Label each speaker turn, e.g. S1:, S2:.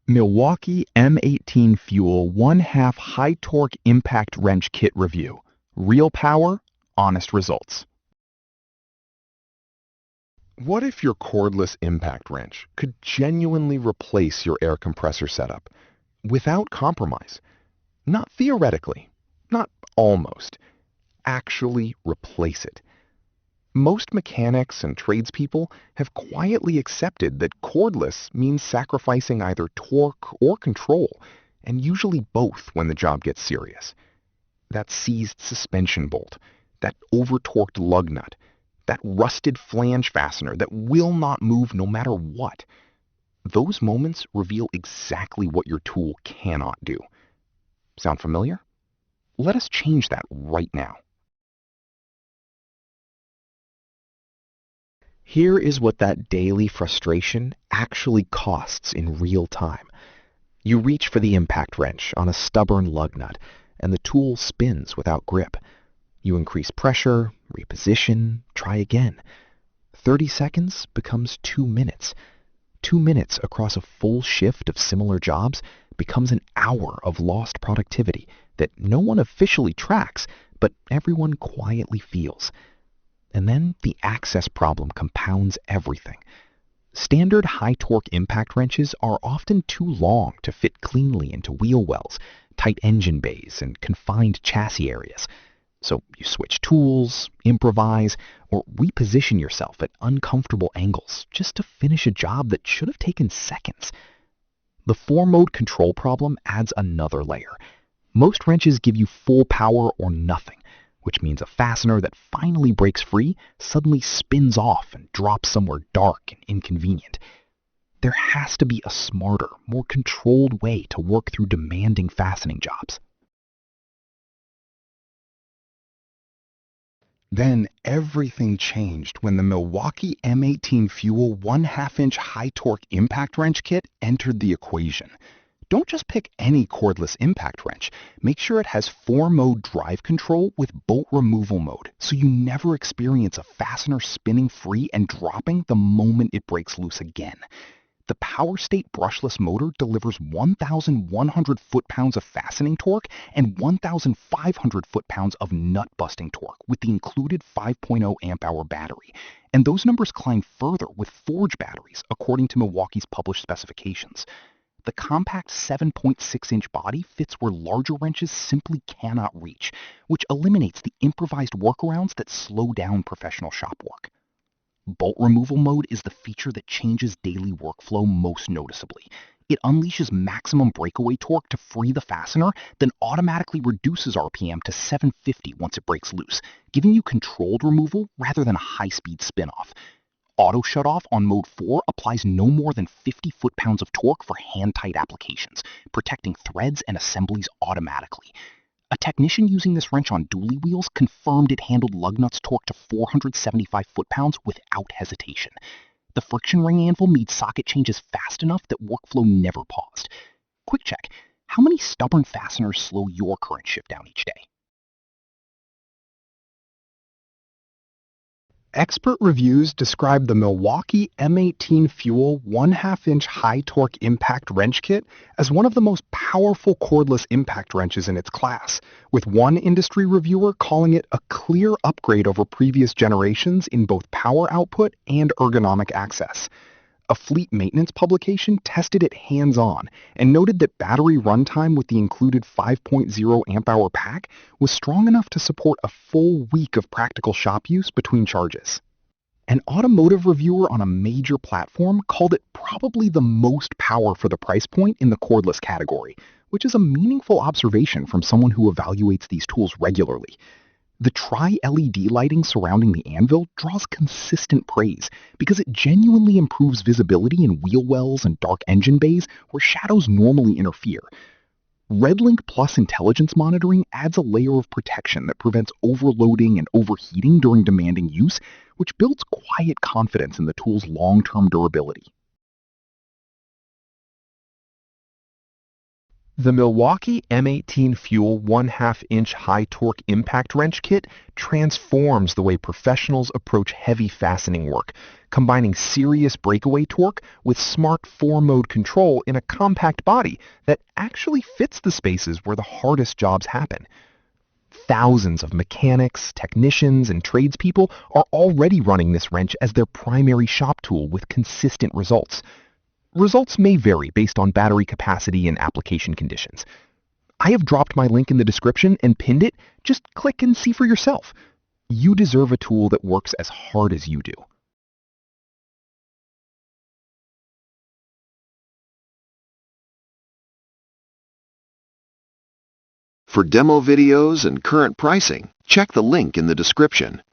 S1: Milwaukee M18 FUEL 1/2 High Torque Impact Wrench Kit Review. Real power, honest results. What if your cordless impact wrench could genuinely replace your air compressor setup without compromise? Not theoretically, not almost. Actually replace it. Most mechanics and tradespeople have quietly accepted that cordless means sacrificing either torque or control, and usually both when the job gets serious. That seized suspension bolt, that over-torqued lug nut, that rusted flange fastener that will not move no matter what. Those moments reveal exactly what your tool cannot do. Sound familiar? Let us change that right now. Here is what that daily frustration actually costs in real time. You reach for the impact wrench on a stubborn lug nut, and the tool spins without grip. You increase pressure, reposition, try again. 30 seconds becomes 2 minutes. 2 minutes across a full shift of similar jobs becomes an hour of lost productivity that no one officially tracks, but everyone quietly feels. And then the access problem compounds everything. Standard high-torque impact wrenches are often too long to fit cleanly into wheel wells, tight engine bays, and confined chassis areas. So you switch tools, improvise, or reposition yourself at uncomfortable angles just to finish a job that should have taken seconds. The 4-mode control problem adds another layer. Most wrenches give you full power or nothing, which means a fastener that finally breaks free suddenly spins off and drops somewhere dark and inconvenient. There has to be a smarter, more controlled way to work through demanding fastening jobs. Then everything changed when the Milwaukee M18 FUEL 1/2-inch High Torque Impact Wrench Kit entered the equation. Don't just pick any cordless impact wrench. Make sure it has 4-mode drive control with bolt removal mode, so you never experience a fastener spinning free and dropping the moment it breaks loose again. The Power State brushless motor delivers 1,100 foot-pounds of fastening torque and 1,500 foot-pounds of nut-busting torque with the included 5.0 amp-hour battery. And those numbers climb further with forge batteries, according to Milwaukee's published specifications. The compact 7.6-inch body fits where larger wrenches simply cannot reach, which eliminates the improvised workarounds that slow down professional shop work. Bolt removal mode is the feature that changes daily workflow most noticeably. It unleashes maximum breakaway torque to free the fastener, then automatically reduces RPM to 750 once it breaks loose, giving you controlled removal rather than a high-speed spin-off. Auto shutoff on mode 4 applies no more than 50 foot-pounds of torque for hand-tight applications, protecting threads and assemblies automatically. A technician using this wrench on dually wheels confirmed it handled lug nuts torque to 475 foot-pounds without hesitation. The friction ring anvil made socket changes fast enough that workflow never paused. Quick check, how many stubborn fasteners slow your current shift down each day? Expert reviews describe the Milwaukee M18 FUEL 1/2-inch High Torque Impact Wrench Kit as one of the most powerful cordless impact wrenches in its class, with one industry reviewer calling it a clear upgrade over previous generations in both power output and ergonomic access. A fleet maintenance publication tested it hands-on and noted that battery runtime with the included 5.0 amp-hour pack was strong enough to support a full week of practical shop use between charges. An automotive reviewer on a major platform called it probably the most power for the price point in the cordless category, which is a meaningful observation from someone who evaluates these tools regularly. The tri-LED lighting surrounding the anvil draws consistent praise because it genuinely improves visibility in wheel wells and dark engine bays where shadows normally interfere. RedLink Plus intelligence monitoring adds a layer of protection that prevents overloading and overheating during demanding use, which builds quiet confidence in the tool's long-term durability. The Milwaukee M18 FUEL 1/2-inch High Torque Impact Wrench Kit transforms the way professionals approach heavy fastening work, combining serious breakaway torque with smart 4-mode control in a compact body that actually fits the spaces where the hardest jobs happen. Thousands of mechanics, technicians, and tradespeople are already running this wrench as their primary shop tool with consistent results. Results may vary based on battery capacity and application conditions. I have dropped my link in the description and pinned it. Just click and see for yourself. You deserve a tool that works as hard as you do.
S2: For demo videos and current pricing, check the link in the description.